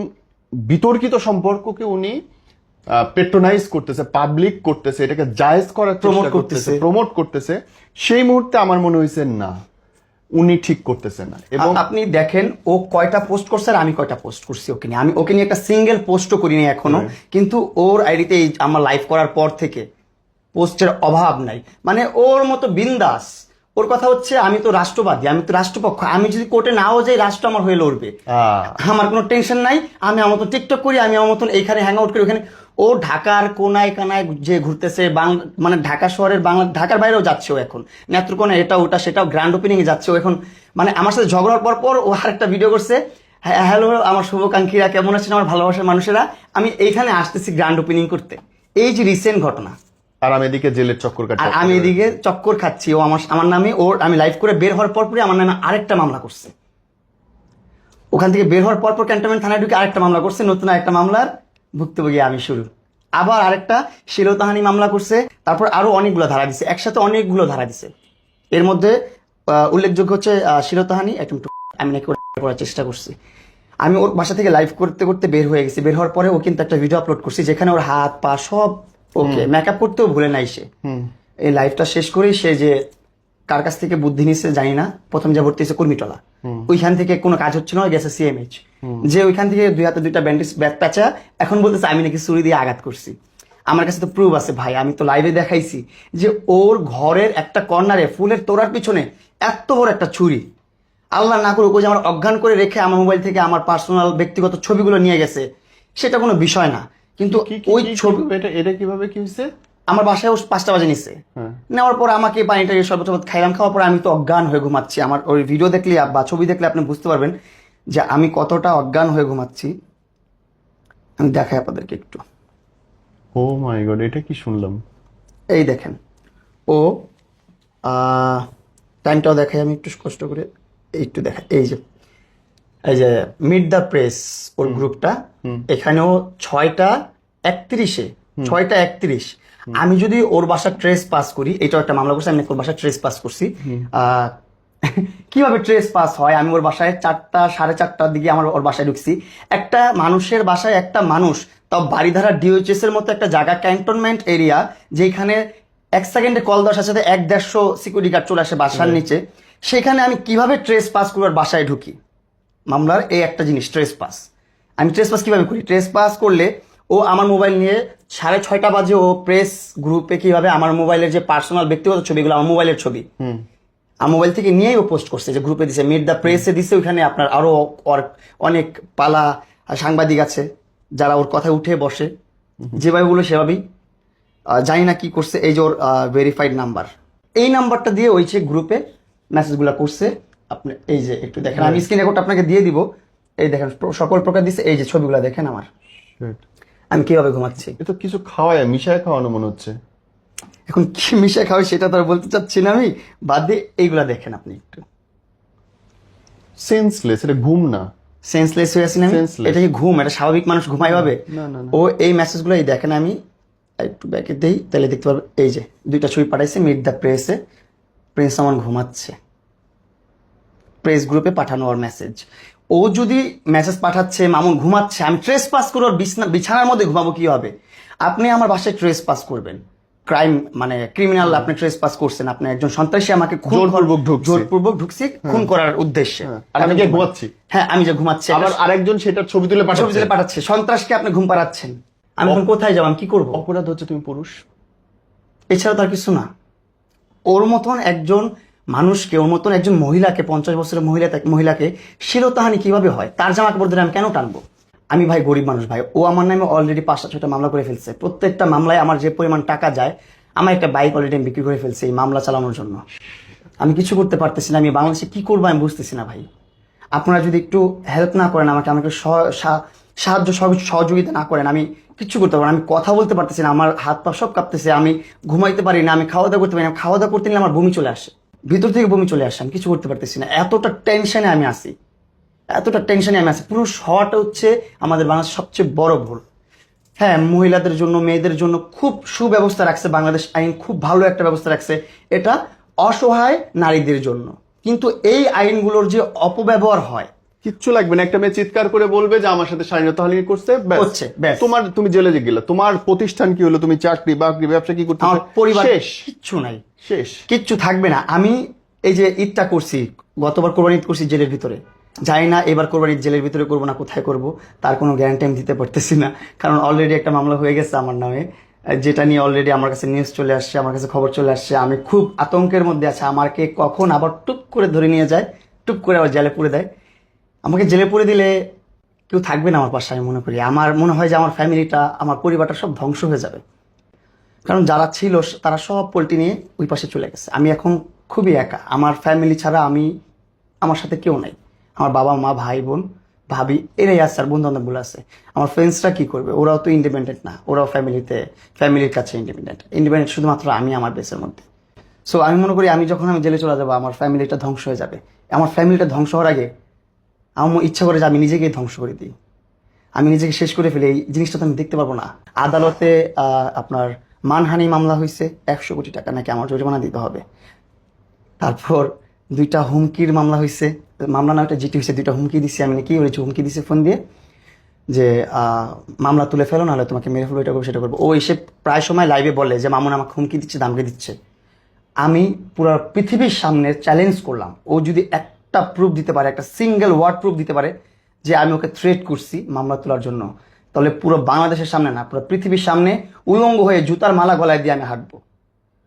S2: বিতর্কিত সম্পর্ককে উনি পেট্রোনাইজ করতেছে, পাবলিক করতেছে, এটাকে জায়েজ করার চেষ্টা করতেছে, প্রমোট করতেছে, সেই মুহূর্তে আমার মনে হয়েছে না, উনি ঠিক করতেছে না। এবং
S1: আপনি দেখেন ও কয়টা পোস্ট করছে আর আমি কয়টা পোস্ট করছি ওকে নিয়ে। আমি ওকে নিয়ে একটা সিঙ্গেল পোস্টও করিনি এখনো, কিন্তু ওর আইডিতে আমার লাইভ করার পর থেকে পোস্টের অভাব নাই। মানে ওর মতো বিন্দাস। ওর কথা হচ্ছে আমি তো রাষ্ট্রবাদী, আমি তো রাষ্ট্রপক্ষ, আমি যদি কোর্টে নাও যাই রাষ্ট্র আমার হয়ে লড়বে, আমার কোনো টেনশন নাই। আমি আমার মতন টিকটক করি, আমি আমার মতন এইখানে হ্যাং আউট করি, ওখানে। ও ঢাকার কোনায় কানায় যে ঘুরতেছে, মানে ঢাকা শহরের ঢাকার বাইরেও যাচ্ছে ও এখন, নেত্রকোনা এটা ওটা সেটাও গ্র্যান্ড ওপেনিং এ যাচ্ছে ও এখন। মানে আমার সাথে ঝগড়ার পর ও আরেকটা ভিডিও করছে, হ্যালো আমার শুভকাঙ্ক্ষীরা, কেমন আছেন আমার ভালোবাসার মানুষেরা, আমি এইখানে আসতেছি গ্র্যান্ড ওপেনিং করতে। এই যে রিসেন্ট ঘটনা।
S2: আর আমি এদিকে জেলের চক্কর কাটছি,
S1: আর আমি এদিকে চক্কর খাচ্ছি। ও আমার নামে, আমি লাইভ করে বের হওয়ার পরপরই আমার নামে আরেকটা মামলা করছে। ওখান থেকে বের হওয়ার পরপর ক্যান্টনমেন্ট থানায় ঢুকে আরেকটা মামলা করছে, নতুন আরেকটা মামলার ভুক্তভোগী আমি শুরু। আবার আরেকটা শিলতাহানি মামলা করছে, তারপর আরো অনেকগুলো ধারা দিছে, একসাথে অনেকগুলো ধারা দিছে। এর মধ্যে উল্লেখযোগ্য হচ্ছে শিলতাহানি, আমি নাকি করার চেষ্টা করছি। আমি ওর বাসা থেকে লাইভ করতে করতে বের হয়ে গেছি। বের হওয়ার পরে ও কিন্তু একটা ভিডিও আপলোড করছি যেখানে ওর হাত পা সব ওকে, মেকআপ করতেও ভুলে নাই সে। এই লাইভটা শেষ করেই সে যে কার কাছ থেকে বুদ্ধি নিচ্ছে জানি না, প্রথম যা ভর্তি হয়েছে কর্মীটলা, ওইখান থেকে কোনো কাজ হচ্ছে না, গেছে সিএমএইচ, যে ওইখান থেকে 2 হাতে 2টা ব্যান্ডেজ প্যাচা, এখন বলতেছে আমি নাকি ছুরি দিয়ে আঘাত করছি। আমার কাছে তো প্রুফ আছে ভাই, আমি তো লাইভে দেখাইছি যে ওর ঘরের একটা কর্নারে ফুলের তোড়ার পিছনে এত বড় একটা ছুরি। আল্লাহ না করুক ওই যে আমার অজ্ঞান করে রেখে আমার মোবাইল থেকে আমার পার্সোনাল ব্যক্তিগত ছবিগুলো নিয়ে গেছে, সেটা কোনো বিষয় না। কিন্তু ওই ছবি,
S2: এটা কিভাবে কি হয়েছে?
S1: আমার বাসায় ও 5টা বাজে নিচ্ছে, নেওয়ার পর আমাকে পানিটা শরবত খাইলাম, খাওয়ার পর আমি তো অজ্ঞান হয়ে ঘুমাচ্ছি। আমার ওই ভিডিও দেখলে বা ছবি দেখলে আপনি বুঝতে পারবেন যে আমি কতটা অজ্ঞান হয়ে ঘুমাচ্ছি। আমি দেখাই আপনাদেরকে একটু।
S2: ও মাই গড, এটা কি শুনলাম?
S1: এই দেখেন, ও টাইমটাও দেখাই আমি একটু কষ্ট করে, একটু দেখাই। এই যে মিট দ্য প্রেস ওর গ্রুপটা, এখানেও 6টা 31 আমি যদি ওর বাসা ট্রেস পাস করি, এটাও একটা মামলা করছি, আমি ওর বাসা ট্রেস পাস করছি। কিভাবে ট্রেস পাস হয়, আমি ওর বাসায় 4টা 4:30টার দিকে আমার ওর বাসায় ঢুকছি। একটা মানুষের বাসায় একটা মানুষ, তাও বাড়িধারা ডিওএইচএস এর মতো একটা জায়গা, ক্যান্টনমেন্ট এরিয়া, যেখানে 1 সেকেন্ডে কল দেওয়ার সাথে 1-150 সিকিউরিটি গার্ড চলে আসে বাসার নিচে, সেখানে আমি কিভাবে ট্রেস পাস করে ওর বাসায় ঢুকি। মামলার এই একটা জিনিস ট্রেস পাস। আমি ট্রেস পাস কিভাবে করি, ট্রেস পাস করলে ও আমার মোবাইল নিয়ে 6:30 বাজে ও প্রেস গ্রুপে কিভাবে আমার মোবাইলের যে পার্সোনাল ব্যক্তিগত ছবিগুলো, আমার মোবাইলের ছবি আমার মোবাইল থেকে নিয়েই ও পোস্ট করছে, যে গ্রুপে দিছে, মিট দ্য প্রেসে দিছে, ওইখানে আপনার আরো অনেক পালা সাংবাদিক আছে যারা ওর কথা উঠে বসে, যেভাবে বলে সেভাবেই। জানি না কি করছে, এই যে ওর ভেরিফাইড নাম্বার, এই নাম্বারটা দিয়ে ওই যে গ্রুপে মেসেজগুলো করছে। আপনি এই যে একটু দেখেন, আমি স্ক্রিন রেকর্ড আপনাকে দিয়ে দিব। এই দেখেন সকল প্রকার দিছে, এই যে ছবিগুলো দেখেন আমার, আমি কিভাবে ঘুমাচ্ছি।
S2: এ তো কিছু খাওয়ায় মিশায় খাওয়ানো মনে হচ্ছে।
S1: এখন কি মিশে খাওয়াই সেটা তো আর বলতে চাচ্ছি না আমি, বাদ দিয়ে এইগুলা দেখেন আপনি একটু।
S2: সেন্সলেস, এটা ঘুম না।
S1: সেন্সলেস হয়ে আছি না আমি? এটা কি ঘুম? এটা স্বাভাবিক মানুষ ঘুমায় ভাবে? ও এই মেসেজগুলো এই দেখেন, আমি একটু ব্যাকে দেই তাহলে দেখতে পারবে। এই যে 2টা ছবি পাঠাইছে মিট দ্য প্রেসে, প্রিন্স আমান ঘুমাচ্ছে, প্রেস গ্রুপে পাঠানো ওর মেসেজ। ও যদি মেসেজ পাঠাচ্ছে মামুন ঘুমাচ্ছে, আমি ট্রেস পাস করে ওর বিছানার মধ্যে ঘুমাবো কি হবে? আপনি আমার বাসায় ট্রেস পাস করবেন, ক্রাইম মানে ক্রিমিনাল, আপনি ট্রেস পাস করছেন, আপনি একজন সন্ত্রাসী, আমাকে জোরপূর্বক ঢুকছি খুন করার উদ্দেশ্যে।
S2: আমি যে ঘুমাচ্ছি,
S1: হ্যাঁ আমি যে ঘুমাচ্ছি,
S2: আবার আরেকজন সেটার ছবি তুলে
S1: পাঠাচ্ছে, সন্ত্রাসকে আপনি ঘুম পাড়াচ্ছেন, আমি এখন কোথায় যাবো, আমি কি করবো?
S2: অপরাধ হচ্ছে তুমি পুরুষ,
S1: এছাড়া তার কিছু না। ওর মতন একজন মানুষকে ওর মতন একজন মহিলাকে 50 বছরের মহিলাকে শিরতাহানি কিভাবে হয়? তার জামা কাপড় ধরে আমি কেন টানবো? আমি ভাই গরিব মানুষ ভাই, ও আমার নামে অলরেডি 5-6টা মামলা করে ফেলছে। প্রত্যেকটা মামলায় আমার যে পরিমাণ টাকা যায়, আমার একটা বাইক অলরেডি আমি বিক্রি করে ফেলছি এই মামলা চালানোর জন্য। আমি কিছু করতে পারতেছি না, আমি বাংলাদেশে কি করবো আমি বুঝতেছি না ভাই। আপনারা যদি একটু হেল্প না করেন আমাকে, আমাকে সাহায্য সহযোগিতা না করেন, আমি কিচ্ছু করতে পারবো না। আমি কথা বলতে পারতেছি না, আমার হাত পা সব কাঁপতেছে, আমি ঘুমাইতে পারি না, আমি খাওয়া দাওয়া করতে পারি না। খাওয়া দাওয়া করতে নিলে আমার বমি চলে আসে, ভিতর থেকে বমি চলে আসে, আমি কিছু করতে পারতেছি না। এতটা টেনশনে আমি আছি, এতটা টেনশনে আমি আছি। পুরুষ হওয়াটা হচ্ছে আমাদের বাংলাদেশের সবচেয়ে বড় ভুল। হ্যাঁ, মহিলাদের জন্য, মেয়েদের জন্য খুব সুব্যবস্থা রাখছে বাংলাদেশ আইন, খুব ভালো একটা ব্যবস্থা রাখছে, এটা অসহায় নারীদের জন্য। কিন্তু এই আইনগুলোর যে অপব্যবহার হয়,
S2: কিচ্ছু লাগবে না, একটা মেয়ে চিৎকার করে বলবে যে আমার সাথে শালীনতাহানি করছে, ব্যাস।
S1: হচ্ছে, ব্যাস।
S2: তুমি জেলে গেলে, তোমার প্রতিষ্ঠান কি হলো, তুমি চাকরি বাকরি ব্যবসা কি করতে,
S1: আমার পরিবার
S2: শেষ,
S1: কিচ্ছু নাই,
S2: শেষ,
S1: কিচ্ছু থাকবে না। আমি এই যে ঈদটা করছি, গতবার কোরবানি ঈদ করছি জেলের ভিতরে, জানি না এবার কোরবানি ঈদ জেলের ভিতরে করবো না কোথায় করব, তার কোনো গ্যারান্টি আমি দিতে পারতেছি না। কারণ অলরেডি একটা মামলা হয়ে গেছে আমার নামে, যেটা নিয়ে অলরেডি আমার কাছে নিউজ চলে আসছে, আমার কাছে খবর চলে আসছে। আমি খুব আতঙ্কের মধ্যে আছি, আমাকে কখন আবার টুপ করে ধরে নিয়ে যায়, টুপ করে আবার জেলে পুরে দেয়। আমাকে জেলে পুরে দিলে কেউ থাকবে না আমার পাশে, আমি মনে করি। আমার মনে হয় যে আমার ফ্যামিলিটা, আমার পরিবারটা সব ধ্বংস হয়ে যাবে। কারণ যারা ছিল তারা সব পোল্ট্রি নিয়ে ওই পাশে চলে গেছে। আমি এখন খুবই একা, আমার ফ্যামিলি ছাড়া আমার সাথে কেউ নাই। আমার বাবা মা ভাই বোন ভাবি এরাই আছে, আর বন্ধু বান্ধবগুলো আছে। আমার ফ্রেন্ডসরা কি করবে? ওরাও তো ইন্ডিপেন্ডেন্ট না, ওরাও ফ্যামিলির কাছে ইন্ডিপেন্ডেন্ট শুধুমাত্র আমি আমার দেশের মধ্যে। সো আমি মনে করি আমি যখন জেলে চলে যাবো, আমার ফ্যামিলিটা ধ্বংস হয়ে যাবে। আমার ফ্যামিলিটা ধ্বংস হওয়ার আগে আমার ইচ্ছা করে যে আমি নিজেকেই ধ্বংস করে দিই, আমি নিজেকে শেষ করে ফেলি। এই জিনিসটা তো আমি দেখতে পারবো না। আদালতে আপনার মানহানি মামলা হয়েছে, 100 কোটি টাকা নাকি আমার জরিমানা দিতে হবে। তারপর 2টা হুমকির মামলা হয়েছে, মামলা না, একটা জিটি হয়েছে, 2টা হুমকি দিচ্ছি আমি। কি হয়েছে? হুমকি দিচ্ছে ফোন দিয়ে যে মামলা তুলে ফেলো, নাহলে তোমাকে মেরে ফেলো, এটা করবো সেটা করবো। ও এসে প্রায় সময় লাইভে বলে যে মামুন আমাকে হুমকি দিচ্ছে, দামকে দিচ্ছে। আমি পুরো পৃথিবীর সামনে চ্যালেঞ্জ করলাম, ও যদি একটা প্রুফ দিতে পারে, একটা সিঙ্গেল ওয়ার্ড প্রুফ দিতে পারে যে আমি ওকে থ্রেট করছি মামলা তোলার জন্য, তাহলে পুরো বাংলাদেশের সামনে না, পুরো পৃথিবীর সামনে উলঙ্গ হয়ে জুতার মালা গলায় দিয়ে আমি হাঁটবো।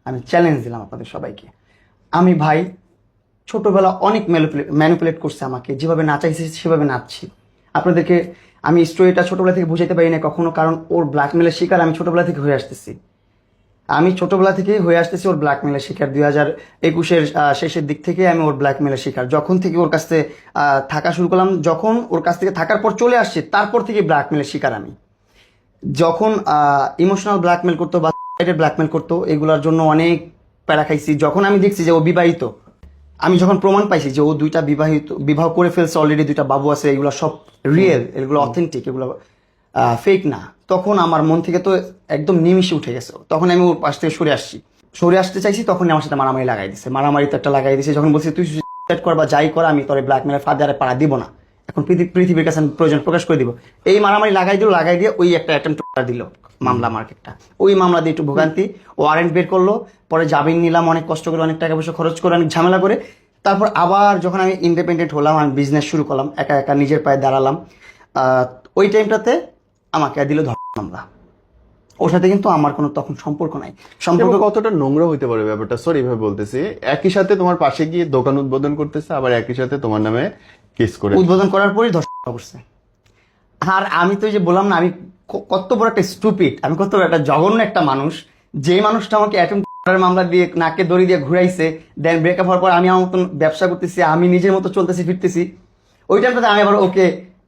S1: আমি চ্যালেঞ্জ দিলাম আপনাদের সবাইকে। আমি ভাই ছোটবেলা অনেক ম্যানিপুলেট করছে আমাকে, যেভাবে নাচাইছে সেভাবে নাচছি। আপনাদেরকে আমি স্টোরিটা ছোটবেলা থেকে বুঝাইতে পারি না কখনো, কারণ ওর ব্ল্যাকমেলের শিকার আমি ছোটবেলা থেকে হয়ে আসতেছি। ওর ব্ল্যাকমেলের শিকার 2021-এর শেষের দিক থেকে আমি ওর ব্ল্যাকমেলের শিকার। যখন থেকে ওর কাছে থাকা শুরু করলাম, যখন ওর কাছ থেকে থাকার পর চলে আসছে, তারপর থেকে ব্ল্যাকমেলের শিকার আমি। যখন ইমোশনাল ব্ল্যাকমেল করতো বা ব্ল্যাকমেল করতো, এগুলোর জন্য অনেক প্যারা খাইছি। যখন আমি দেখছি যে ও বিবাহিত, আমি যখন প্রমাণ পাইছি যে ও 2টা বিবাহ করে ফেলছে, অলরেডি 2টা বাবু আছে, এগুলো সব রিয়েল, এগুলো অথেন্টিক, এগুলো ফেক না, তখন আমার মন থেকে তো একদম নিমিশে উঠে গেছে। তখন আমি ওর পাশ থেকে সরে আসতে চাইছি, তখন আমার সাথে মারামারি লাগাই দিছে। মারামারি তো একটা লাগাই দিছে, যখন বলছি তুই সুইসাইড কর বা যাই কর, আমি তোর ব্ল্যাকমেলের ফাঁদে আর পাড়া দিব না, এখন পৃথিবীর কাছে আমি প্রয়োজন প্রকাশ করে দিব। এই মারামারি লাগাই দিয়ে ওই একটা অ্যাটেম্প দিল মামলা, মার্কেটটা ওই মামলা দিয়ে একটু ভোগান্তি, ওয়ারেন্ট বের করলো, পরে জামিন নিলাম অনেক কষ্ট করে, অনেক টাকা পয়সা খরচ করে, অনেক ঝামেলা করে। তারপর আবার যখন আমি ইন্ডিপেন্ডেন্ট হলাম, আমি বিজনেস শুরু করলাম, একা একা নিজের পায়ে দাঁড়ালাম, ওই টাইমটাতে আমাকে দিল ধর্ষণ মামলা। ওর সাথে কিন্তু আমার কোনো তখন সম্পর্ক নাই।
S2: সম্পর্ক কতটা নোংরা হইতে পারে ব্যাপারটা, সরি ভাবে বলতেছি। একই সাথে তোমার পাশে গিয়ে দোকান উদ্বোধন করতেছে, আবার একই সাথে তোমার নামে কেস করে,
S1: উদ্বোধন করার পরই ধর্ষণ করছে। আর আমি তো যে বললাম না, আমি কত বড় একটা স্টুপিড, আমি কত বড় একটা জঘন্য একটা মানুষ, যে মানুষটা আমাকে মামলা দিয়ে নাকে দড়ি দিয়ে ঘুরাইছে, দেন ব্রেকআপ হওয়ার পর আমি আমার মতন ব্যবসা করতেছি, আমি নিজের মতো চলতেছি ফিরতেছি। ওই টাইমটাতে আমি আবার ওকে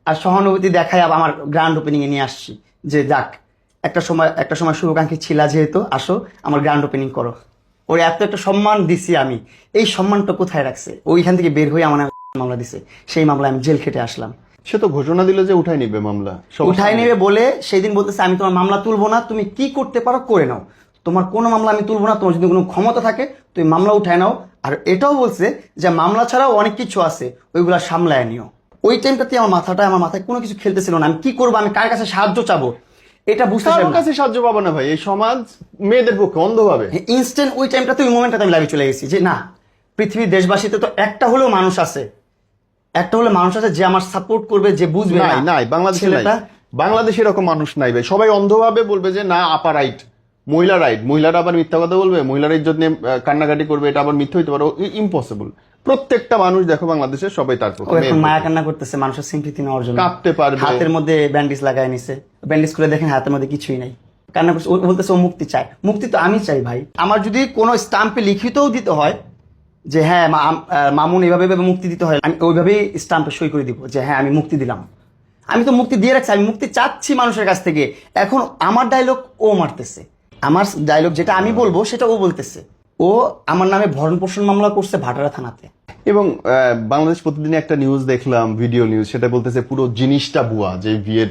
S1: আর সহানুভূতি দেখাই আমার গ্র্যান্ড ওপেনিং এ নিয়ে আসছি, যে যাক একটা সময় শুভাকাঙ্ক্ষী ছিলা, যেহেতু আসো আমার গ্র্যান্ড ওপেনিং করো। ওর এত একটা সম্মান দিছি আমি, এই সম্মানটা কোথায় রাখছে? ওইখান থেকে বের হয়ে আমার মামলা দিছে, সেই মামলায় আমি জেল খেটে আসলাম।
S2: সে তো ঘোষণা দিল যে উঠাই নিবে মামলা,
S1: উঠাই নেবে বলে সেই দিন বলতেছে আমি তোমার মামলা তুলবো না, তুমি কি করতে পারো করে নাও, তোমার কোনো মামলা আমি তুলবো না, তোমার যদি কোনো ক্ষমতা থাকে তুমি মামলা উঠায় নাও। আর এটাও বলছে যে মামলা ছাড়াও অনেক কিছু আছে, ওইগুলা সামলায় নিও। ওই টাইমটাতে আমার মাথায় কোনো কিছু খেলতেছিল না, আমি কি করবো, আমি কার কাছে সাহায্য চাবো, এটা বুঝতে পারলাম না।
S2: কাছে সাহায্য পাবো না ভাই, এই সমাজ মেয়েদের পক্ষে অন্ধভাবে।
S1: ইনস্ট্যান্ট ওই টাইমটাতে, ওই মোমেন্টটাতে আমি লাইভে চলে গেছি যে না, পৃথিবীর দেশবাসীতে তো একটা হলেও মানুষ আছে যে আমার সাপোর্ট করবে, যে বুঝবে।
S2: নাই বাংলাদেশে নাই, বাংলাদেশে এরকম মানুষ নাই ভাই। সবাই অন্ধভাবে বলবে যে না আপা রাইট, মহিলা রাইট, মহিলারা আবার মিথ্যা কথা বলবে, মহিলারা ইজ্জত নিয়ে কান্নাকাটি করবে, এটা আবার মিথ্যা হইতে পারে, ইম্পসিবল। প্রত্যেকটা মানুষ দেখো বাংলাদেশের সবাই তার
S1: ও এখন মায়া কান্না করতেছে মানুষের সিম্পিতি নেওয়ার জন্য,
S2: কাঁপতে পারবে।
S1: হাতের মধ্যে ব্যান্ডেজ লাগায় নিছে, ব্যান্ডেজ করে দেখেন হাতের মধ্যে কিছুই নাই, কান্না করছে। ও বলতেছে ও মুক্তি চায়। মুক্তি তো আমি চাই ভাই। আমার যদি কোনো স্টাম্পে লিখিতও দিতে হয় যে হ্যাঁ মামুন এইভাবে এভাবে মুক্তি দিতে হয়, আমি ওইভাবেই স্টাম্পে সই করে দিব যে হ্যাঁ আমি মুক্তি দিলাম। আমি তো মুক্তি দিয়ে রাখছি, আমি মুক্তি চাচ্ছি মানুষের কাছ থেকে। এখন আমার ডায়লগ ও মারতেছে, আমার ডায়লগ যেটা আমি বলবো সেটা ও বলতেছে। ও আমার নামে ভরণ পোষণ মামলা করছে ভাটারা থানাতে।
S2: এবং বাংলাদেশ প্রতিদিন একটা নিউজ দেখলাম, ভিডিও নিউজ, সেটা বলতেছে পুরো জিনিসটা ভুয়া, যে বিয়ের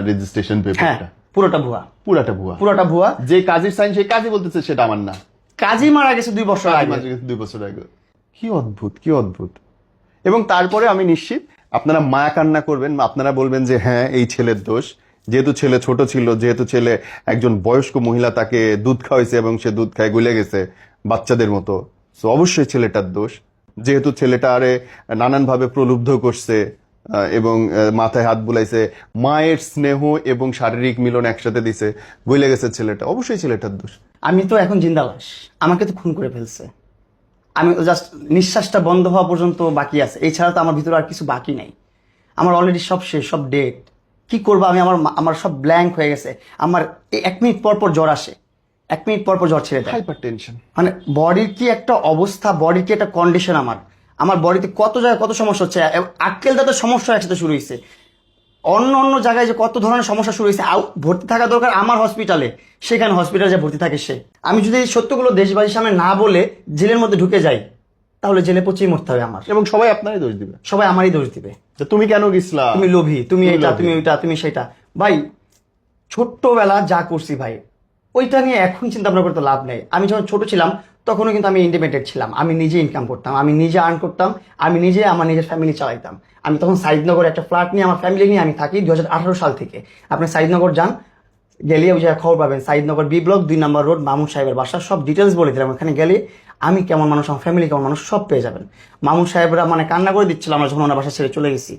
S2: রেজিস্ট্রেশন
S1: হ্যাঁ
S2: পেপারটা
S1: পুরোটা ভুয়া,
S2: পুরাটা ভুয়া।
S1: পুরোটা ভুয়া।
S2: যে কাজের সাইন সেই কাজই বলতেছে সেটা আমার না,
S1: কাজী মারা গেছে 2 বছর আগে।
S2: 2 বছর আগে। কি অদ্ভুত, কি অদ্ভুত। এবং তারপরে আমি নিশ্চিত আপনারা মায়া কান্না করবেন, আপনারা বলবেন যে হ্যাঁ এই ছেলের দোষ, যেহেতু ছেলে ছোট ছিল, যেহেতু ছেলে একজন বয়স্ক মহিলা তাকে দুধ খাওয়াইছে এবং সে দুধ খায় গলে গেছে বাচ্চাদের মতো, তো অবশ্যই ছেলেটার দোষ। যেহেতু ছেলেটা আরে নানানভাবে প্রলুব্ধ করছে এবং মাথায় হাত বুলাইছে, মায়ের স্নেহ এবং শারীরিক মিলন একসাথে দিছে, গলে গেছে ছেলেটা, অবশ্যই ছেলেটার দোষ।
S1: আমি তো এখন জিন্দা লাশ, আমাকে তো খুন করে ফেলছে। আমি জাস্ট নিঃশ্বাসটা বন্ধ হওয়া পর্যন্ত বাকি আছে, এছাড়া তো আমার ভিতরে আর কিছু বাকি নাই। আমার অলরেডি সব শেষ, সব ডেট। কি করবো আমি, আমার সব ব্ল্যাঙ্ক হয়ে গেছে। আমার 1 মিনিট পর পর জ্বর আসে, 1 মিনিট পর পর জ্বর ছেড়ে দেয়।
S2: Hyper tension.
S1: মানে বডির কি একটা অবস্থা, বডির কি একটা কন্ডিশন। আমার বডিতে কত জায়গায় কত সমস্যা হচ্ছে, আক্কেল দাঁতের সমস্যা একসাথে শুরু হয়েছে, অন্য অন্য জায়গায় যে কত ধরনের সমস্যা শুরু হয়েছে। ভর্তি থাকা দরকার আমার হসপিটালে, সেখানে হসপিটালে যে ভর্তি থাকে সে। আমি যদি এই সত্যগুলো দেশবাসীর সামনে না বলে জেলের মধ্যে ঢুকে যাই, তাহলে জেলে পচেই মরতে হবে আমার,
S2: এবং সবাই আপনারই দোষ দিবে,
S1: সবাই আমারই দোষ দিবে।
S2: যে তুমি কেন গেছিলা,
S1: তুমি লোভী, তুমি এটা,
S2: লোভী।
S1: তুমি ওইটা, তুমি সেটা। ভাই ছোট্টবেলা যা করছি ভাই, ওইটা নিয়ে এখন চিন্তা ভাবনা করতে লাভ নেই। আমি যখন ছোট ছিলাম তখনও কিন্তু আমি ইন্ডিপেন্ডেন্ট ছিলাম, আমি নিজে ইনকাম করতাম, আমি নিজে আর্ন করতাম, আমি নিজে আমার নিজের ফ্যামিলি চালাইতাম। আমি তখন সাইদনগরে একটা ফ্ল্যাট নিয়ে আমার ফ্যামিলি নিয়ে আমি থাকি 2018 সাল থেকে। আপনি সাইদনগর যান, গেলে ওই জায়গায় খবর পাবেন, সাইদনগর বি ব্লক 2 নম্বর রোড, মামুন সাহেবের বাসা, সব ডিটেলস বলে দিলাম। ওখানে গেলে আমি কেমন মানুষ, আমার ফ্যামিলি কেমন মানুষ সব পেয়ে যাবেন। মামুন সাহেবরা মানে কান্না করে দিচ্ছিল আমরা যখন ওনার বাসা ছেড়ে চলে গেছি।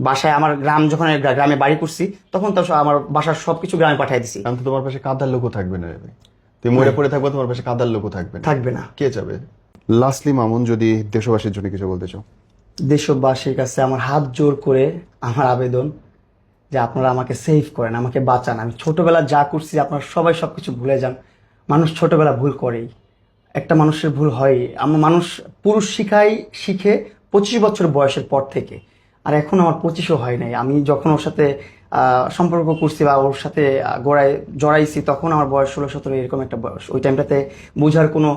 S1: বাসায় আমার যখন গ্রামে বাড়ি করছি তখন তো আমার বাসার সবকিছু গ্রামে পাঠিয়ে দিছি।
S2: আমি তো তোমার পাশে কাঁদার লোকও থাকবে না রে ভাই, তুমি মরে পড়ে থাকবে, তোমার পাশে কাঁদার লোকও থাকবে না।
S1: থাকবে না।
S2: কে যাবে? লাস্টলি মামুন, যদি দেশবাসীর জন্য কিছু বলতে চাও।
S1: দেশবাসীর কাছে আমার হাত জোর করে আমার আবেদন যে আপনারা আমাকে সেভ করেন, আমাকে বাঁচান। আমি ছোটবেলা যা করছি আপনারা সবাই সবকিছু ভুলে যান। মানুষ ছোটবেলা ভুল করেই, একটা মানুষের ভুল হয়। আমার মানুষ পুরুষ শিখে 25 বছর বয়সের পর থেকে, আর এখন আমার 25ও হয় নাই। আমি যখন ওর সাথে সম্পর্ক করছি বা ওর সাথে জড়াইছি তখন আমার বয়স 16-17 এরকম একটা বয়স। ওই টাইমটাতে বোঝার কোনো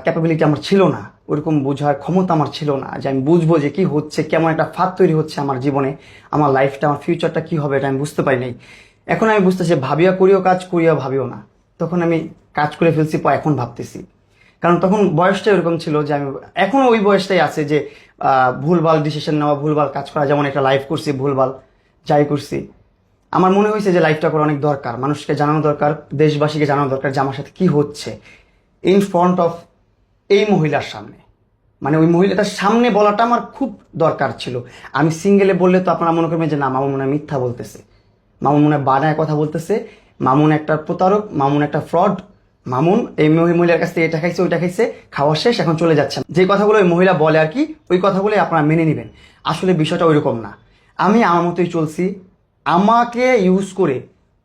S1: ক্যাপাবিলিটি আমার ছিল না, ওরকম বোঝার ক্ষমতা আমার ছিল না যে আমি বুঝবো যে কি হচ্ছে, কেমন একটা ফাঁদ তৈরি হচ্ছে আমার জীবনে, আমার লাইফটা, আমার ফিউচারটা কি হবে এটা আমি বুঝতে পারি নাই। এখন আমি বুঝতেছি ভাবিয়া করিও কাজ, করিয়া ভাবিও না। তখন আমি কাজ করে ফেলছি, এখন ভাবতেছি। কারণ তখন বয়সটা এরকম ছিল যে আমি এখনো ওই বয়সটাই আছে যে ভুলভাল ডিসিশন নেওয়া, ভুলভাল কাজ করা। যেমন একটা লাইফ করছি, ভুলভাল যাই করছি, আমার মনে হয়েছে যে লাইফটা করা অনেক দরকার, মানুষকে জানানো দরকার, দেশবাসীকে জানানো দরকার যে আমার সাথে কি হচ্ছে ইন ফ্রন্ট অফ এই মহিলার সামনে। মানে ওই মহিলাটার সামনে বলাটা আমার খুব দরকার ছিল। আমি সিঙ্গেলে বললে তো আপনারা মনে করবেন যে না মামুন মনে হয় মিথ্যা বলতেছে, মামুন মনে হয় বানায় কথা বলতেছে, মামুন একটা প্রতারক, মামুন একটা ফ্রড, মামুন এই মহিলার কাছ থেকে এটা খাইছে ওইটা খাইছে, খাওয়া শেষ এখন চলে যাচ্ছে। যে কথাগুলো ওই মহিলা বলে আর কি, ওই কথাগুলোই আপনারা মেনে নেবেন। আসলে বিষয়টা ওইরকম না। আমি আমার মতোই চলছি। আমাকে ইউজ করে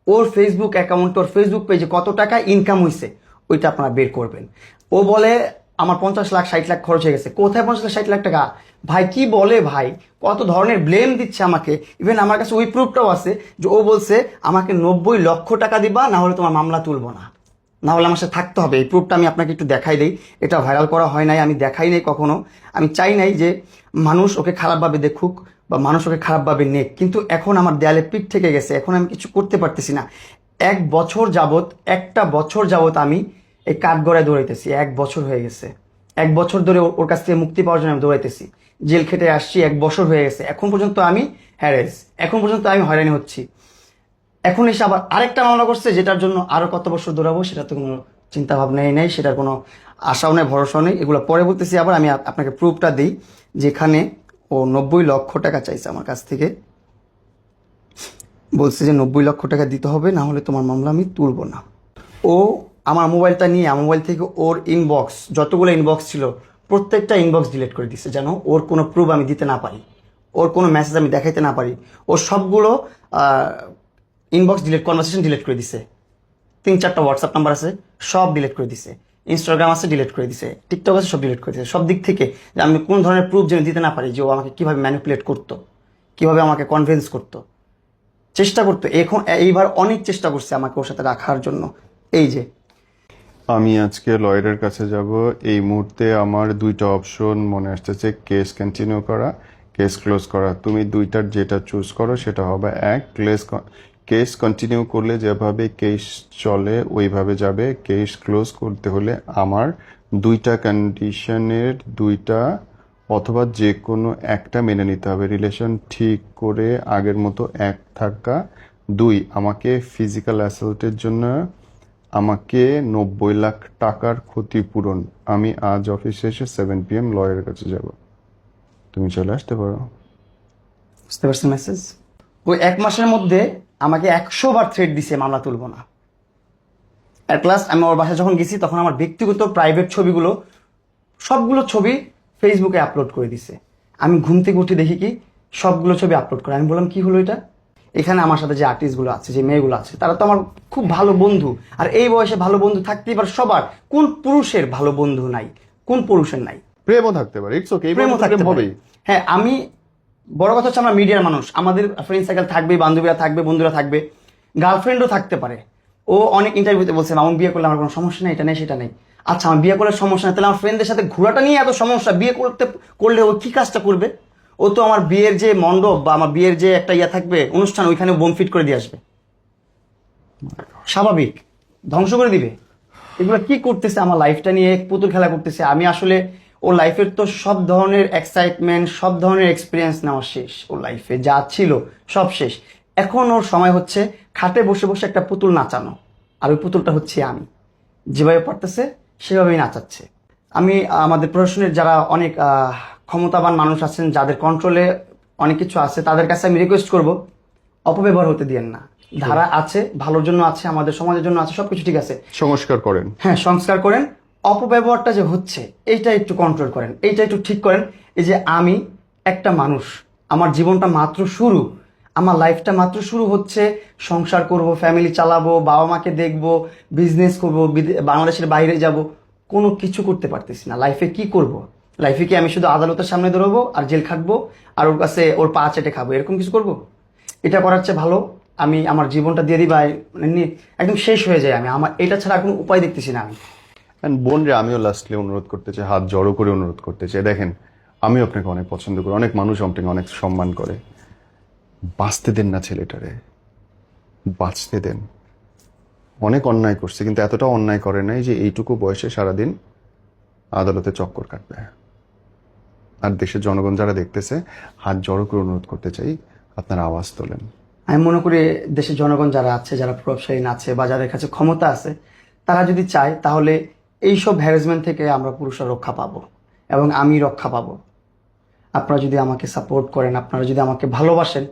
S1: ওর ফেসবুক অ্যাকাউন্ট, ওর ফেসবুক পেজে কত টাকা ইনকাম হয়েছে ওইটা আপনারা বের করবেন। ও বলে আমার 50 লাখ 60 লাখ খরচ হয়ে গেছে। কোথায় 50 লাখ 60 লাখ টাকা? ভাই কি বলে ভাই, কত ধরনের ব্লেম দিচ্ছে আমাকে। ইভেন আমার কাছে ওই প্রুফটাও আছে যে ও বলছে আমাকে 90 লক্ষ টাকা দিবা, না হলে তোমার মামলা তুলবো না, না হলে আমার সাথে থাকতে হবে। এই প্রুফটা আমি আপনাকে একটু দেখাই দিই। এটা ভাইরাল করা হয় নাই, আমি দেখাই নাই কখনো। আমি চাই নাই যে মানুষ ওকে খারাপভাবে দেখুক বা মানুষ ওকে খারাপভাবে নেক, কিন্তু এখন আমার দেয়ালে পিঠ থেকে গেছে, এখন আমি কিছু করতে পারতেছি না। 1 বছর যাবত, একটা বছর যাবত আমি এই কাঠগড়ায় দৌড়াইতেছি। 1 বছর হয়ে গেছে, 1 বছর ধরে ওর কাছ থেকে মুক্তি পাওয়ার জন্য আমি দৌড়াইতেছি। জেল খেটে আসছি, 1 বছর হয়ে গেছে, এখন পর্যন্ত আমি হ্যারেস, এখন পর্যন্ত আমি হয়রানি হচ্ছি। এখন এসে আবার আরেকটা মামলা করছে, যেটার জন্য আরো কত বছর দৌড়াবো সেটা তো কোনো চিন্তা ভাবনাই নেই, সেটার কোনো আশাও নেই, ভরসাও নেই। এগুলো পরে বলতেছি। আবার আমি আপনাকে প্রুফটা দিই, যেখানে ও 90 লক্ষ টাকা চাইছে আমার কাছ থেকে। বলছে যে 90 লক্ষ টাকা দিতে হবে, না হলে তোমার মামলা আমি তুলবো না। ও আমার মোবাইলটা নিয়ে আমার মোবাইল থেকে ওর ইনবক্স যতগুলো ইনবক্স ছিল প্রত্যেকটা ইনবক্স ডিলিট করে দিছে, যেন ওর কোনো প্রুফ আমি দিতে না পারি, ওর কোনো মেসেজ আমি দেখাইতে না পারি। ওর সবগুলো ইনবক্স ডিলিট, কনভারসেশন ডিলিট করে দিছে। 3-4টা হোয়াটসঅ্যাপ নাম্বার আছে, সব ডিলিট করে দিছে। ইনস্টাগ্রাম আছে, ডিলিট করে দিছে। টিকটক আছে, সব ডিলিট করে দিছে। সব দিক থেকে যে আমি কোন ধরনের প্রুফ যেন দিতে না পারি যে ও আমাকে কিভাবে ম্যানিপুলেট করতো, কিভাবে আমাকে কনভিন্স করতো, চেষ্টা করতো। এখন এইবার অনেক চেষ্টা করছে আমাকে ওর সাথে রাখার জন্য। এই যে
S2: আমি আজকে লয়ারের কাছে যাব। এই মুহূর্তে আমার দুইটা অপশন মনে আসতেছে, কেস কন্টিনিউ করা, কেস ক্লোজ করা। তুমি দুইটার যেটা চুজ করো সেটা হবে এক। কেস কন্টিনিউ করলে যেভাবে কেস চলে ওইভাবে যাবে। কেস ক্লোজ করতে হলে আমার দুইটা কন্ডিশনের দুইটা অথবা যে কোনো একটা মেনে নিতে হবে। রিলেশন ঠিক করে আগের মতো এক থাকা। 2, আমাকে ফিজিক্যাল অ্যাসল্টের জন্য আমাকে 90 লাখ টাকার ক্ষতিপূরণ। আমি আজ অফিসে এসে 7 PM লয়ারের কাছে যাব। তুমি চলে আসতে পারো।
S1: বুঝতে পারছেন মেসেজ? ওই 1 মাসের মধ্যে আমাকে 100 বার থ্রেট দিছে মামলা তুলবো না। অ্যাট লাস্ট আমি ওর বাসায় যখন গেছি তখন আমার ব্যক্তিগত প্রাইভেট ছবিগুলো, সবগুলো ছবি ফেসবুকে আপলোড করে দিছে। আমি ঘুম থেকে উঠে দেখি কি সবগুলো ছবি আপলোড করে। আমি বললাম কি হলো এটা? এখানে আমার সাথে যে আর্টিস্টগুলো আছে, যে মেয়েগুলো আছে, তারা তো আমার খুব ভালো বন্ধু। আর এই বয়সে ভালো বন্ধু থাকতেই পারে সবার। কোন পুরুষের ভালো বন্ধু নাই? কোন পুরুষের নাই?
S2: প্রেমও থাকতে পারে, ইটস ওকে,
S1: প্রেমও থাকতে পারে।
S2: হবেই।
S1: হ্যাঁ, আমি বড় কথা হচ্ছে আমরা মিডিয়ার মানুষ, আমাদের ফ্রেন্ড সার্কেল থাকবে, বান্ধবীরা থাকবে, বন্ধুরা থাকবে, গার্লফ্রেন্ডও থাকতে পারে। ও অনেক ইন্টারভিউতে বলছে মামুন বিয়ে করলে আমার কোনো সমস্যা নেই, এটা নেই সেটা নেই। আচ্ছা, আমার বিয়ে করলে সমস্যা নেই, তাহলে আমার ফ্রেন্ডদের সাথে ঘোরাটা নিয়ে এত সমস্যা? বিয়ে করলে ও কি কাজটা করবে? ও তো আমার বিয়ের যে মণ্ডপ বা আমার বিয়ের যে একটা ইয়া থাকবে অনুষ্ঠান, ওইখানে বোম ফিট করে দিয়ে আসবে। স্বাভাবিক, ধ্বংস করে দিবে। এগুলো কি করতেছে? আমার লাইফটা নিয়ে পুতুল খেলা করতেছে। আমি আসলে ওর লাইফের তো সব ধরনের এক্সাইটমেন্ট, সব ধরনের এক্সপিরিয়েন্স নেওয়া শেষ। ওর লাইফে যা ছিল সব শেষ। এখন ওর সময় হচ্ছে খাটে বসে বসে একটা পুতুল নাচানো, আর ওই পুতুলটা হচ্ছে আমি। যেভাবে পারতেছে সেভাবেই নাচাচ্ছে। আমি আমাদের প্রশাসনের যারা অনেক ক্ষমতাবান মানুষ আছেন, যাদের কন্ট্রোলে অনেক কিছু আছে, তাদের কাছে আমি রিকোয়েস্ট করব, অপব্যবহার হতে দিয়েন না। ধারা আছে, ভালোর জন্য আছে, আমাদের সমাজের জন্য আছে, সবকিছু ঠিক আছে।
S2: সংস্কার করেন।
S1: হ্যাঁ, সংস্কার করেন। অপব্যবহারটা যে হচ্ছে এইটা একটু কন্ট্রোল করেন, এইটা একটু ঠিক করেন। এই যে আমি একটা মানুষ, আমার জীবনটা মাত্র শুরু, আমার লাইফটা মাত্র শুরু হচ্ছে। সংসার করব, ফ্যামিলি চালাবো, বাবা মাকে দেখবো, বিজনেস করবো, বাংলাদেশের বাইরে যাব, কোনো কিছু করতে পারতেছি না। লাইফে কি করব? লাইফে কি আমি শুধু আদালতের সামনে দৌড়াবো আর জেল খাটবো আর ওর কাছে ওর পা চেটে খাবো, এরকম কিছু করব? এটা করার চেয়ে ভালো আমি আমার জীবনটা দিয়ে দিই, বা একদম শেষ হয়ে যায়। আমি আমার এটা ছাড়া আর কোনো উপায় দেখতেছি না আমি।
S2: বোন রে, আমিও লাস্টলি অনুরোধ করতে চাই, হাত জড়ো করে অনুরোধ করতে চাই। দেখেন, আমি আপনাকে অনেক পছন্দ করি, অনেক মানুষ আপনাকে অনেক সম্মান করে। বাঁচতে দেন না ছেলেটারে, বাঁচতে দেন। অনেক অন্যায় করছে, কিন্তু এতটা অন্যায় করে নাই যে এইটুকু বয়সে সারাদিন আদালতে চক্কর কাটবে। আর দেশের জনগণ যারা দেখতেছে, হাত জড়ো করে অনুরোধ করতে চাই, আপনারা আওয়াজ তোলেন।
S1: আমি মনে করি দেশের জনগণ যারা আছে, যারা প্রভাবশালী আছে বা যাদের কাছে ক্ষমতা আছে, তারা যদি চায় তাহলে এইসব হ্যারাসমেন্ট থেকে আমরা পুরুষরা রক্ষা পাবো এবং আমি রক্ষা পাবো। আপনারা যদি আমাকে সাপোর্ট করেন, আপনারা যদি আমাকে ভালোবাসেন,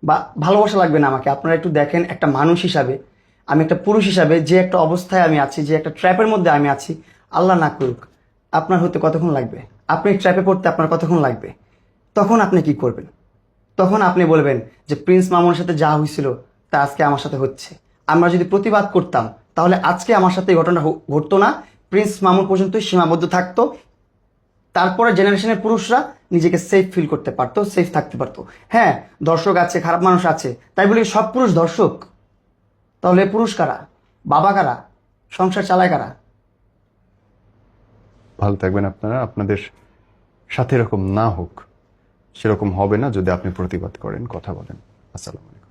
S1: বা ভালোবাসা লাগবে না আমাকে, আপনারা একটু দেখেন একটা মানুষ হিসাবে, আমি একটা পুরুষ হিসাবে যে একটা অবস্থায় আমি আছি, যে একটা ট্র্যাপের মধ্যে আমি আছি, আল্লাহ না করুক আপনার হতে কতক্ষণ লাগবে? আপনি ট্র্যাপে পড়তে আপনার কতক্ষণ লাগবে? তখন আপনি কি করবেন? তখন আপনি বলবেন যে প্রিন্স মামুনের সাথে যা হয়েছিল তা আজকে আমার সাথে হচ্ছে। আমরা যদি প্রতিবাদ করতাম তাহলে আজকে আমার সাথে এই ঘটনা ঘটতো না, প্রিন্স মামুন পর্যন্তই সীমাবদ্ধ থাকতো। তারপরে জেনারেশনের পুরুষরা নিজেকে সেফ ফিল করতে পারতো, সেফ থাকতে পারতো। হ্যাঁ, দর্শক আছে, খারাপ মানুষ আছে, তাই বলি সব পুরুষ দর্শক? তাহলে পুরুষ কারা? বাবা কারা? সংসার চালায় কারা?
S2: ভালো থাকবেন আপনারা। আপনাদের সাথে এরকম না হোক, সেরকম হবে না যদি আপনি প্রতিবাদ করেন, কথা বলেন। আসসালামু আলাইকুম।